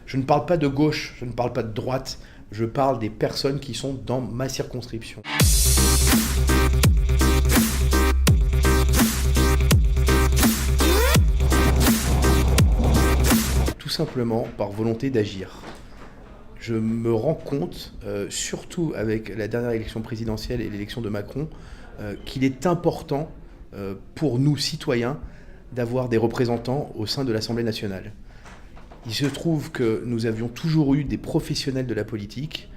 Je ne parle pas de gauche, je ne parle pas de droite, je parle des personnes qui sont dans ma circonscription. Tout simplement par volonté d'agir. Je me rends compte, surtout avec la dernière élection présidentielle et l'élection de Macron, qu'il est important pour nous, citoyens, d'avoir des représentants au sein de l'Assemblée nationale. Il se trouve que nous avions toujours eu des professionnels de la politique,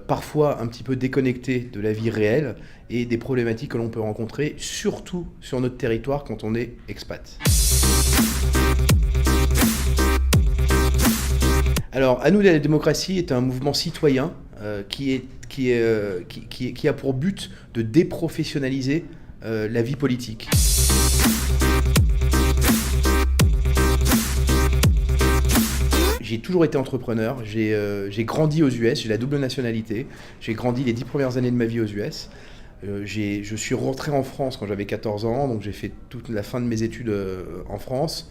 parfois un petit peu déconnectés de la vie réelle et des problématiques que l'on peut rencontrer, surtout sur notre territoire quand on est expat. Alors, À nous la démocratie est un mouvement citoyen qui a pour but de déprofessionnaliser la vie politique. J'ai toujours été entrepreneur, j'ai grandi aux US, j'ai la double nationalité, j'ai grandi les 10 premières années de ma vie aux US. Je suis rentré en France quand j'avais 14 ans, donc j'ai fait toute la fin de mes études en France.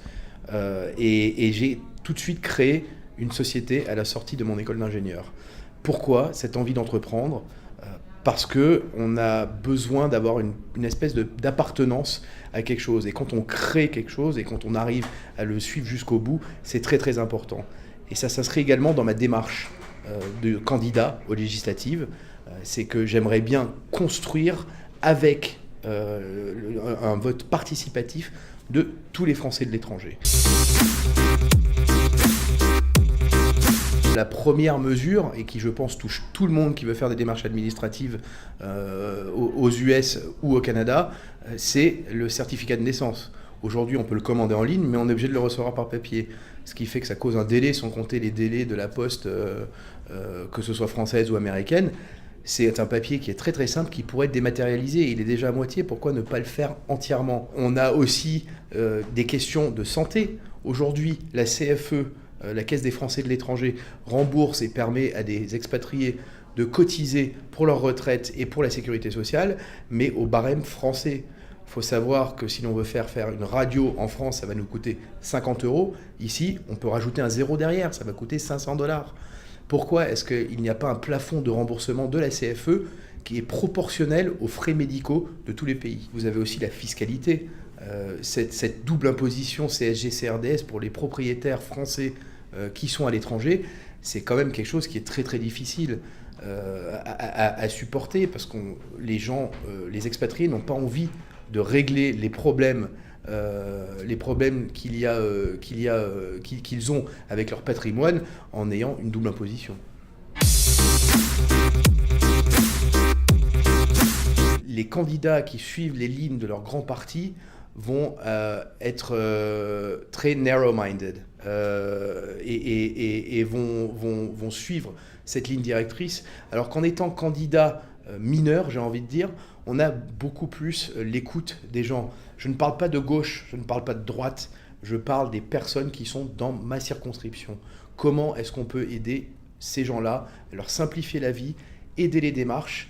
Et j'ai tout de suite créé une société à la sortie de mon école d'ingénieur. Pourquoi cette envie d'entreprendre ? Parce qu'on a besoin d'avoir une espèce d'appartenance à quelque chose. Et quand on crée quelque chose et quand on arrive à le suivre jusqu'au bout, c'est très très important. Et ça s'inscrit également dans ma démarche de candidat aux législatives. C'est que j'aimerais bien construire avec un vote participatif de tous les Français de l'étranger. La première mesure, et qui je pense touche tout le monde qui veut faire des démarches administratives aux US ou au Canada, c'est le certificat de naissance. Aujourd'hui, on peut le commander en ligne, mais on est obligé de le recevoir par papier. Ce qui fait que ça cause un délai, sans compter les délais de la poste, que ce soit française ou américaine. C'est un papier qui est très très simple, qui pourrait être dématérialisé. Il est déjà à moitié, pourquoi ne pas le faire entièrement ? On a aussi des questions de santé. Aujourd'hui, la CFE, la Caisse des Français de l'étranger, rembourse et permet à des expatriés de cotiser pour leur retraite et pour la sécurité sociale, mais au barème français. Il faut savoir que si l'on veut faire une radio en France, ça va nous coûter 50 €. Ici, on peut rajouter un zéro derrière, ça va coûter 500 $. Pourquoi est-ce qu'il n'y a pas un plafond de remboursement de la CFE qui est proportionnel aux frais médicaux de tous les pays ? Vous avez aussi la fiscalité. Cette double imposition CSG-CRDS pour les propriétaires français qui sont à l'étranger, c'est quand même quelque chose qui est très très difficile à supporter parce que les expatriés n'ont pas envie de régler les problèmes qu'ils ont avec leur patrimoine en ayant une double imposition. Les candidats qui suivent les lignes de leur grand parti vont être très narrow-minded et vont suivre cette ligne directrice, alors qu'en étant candidat mineur, j'ai envie de dire, on a beaucoup plus l'écoute des gens. Je ne parle pas de gauche, je ne parle pas de droite, je parle des personnes qui sont dans ma circonscription. Comment est-ce qu'on peut aider ces gens-là, leur simplifier la vie, aider les démarches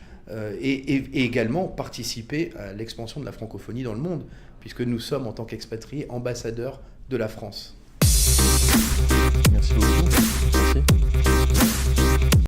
et également participer à l'expansion de la francophonie dans le monde, puisque nous sommes, en tant qu'expatriés, ambassadeurs de la France. Merci beaucoup. Merci.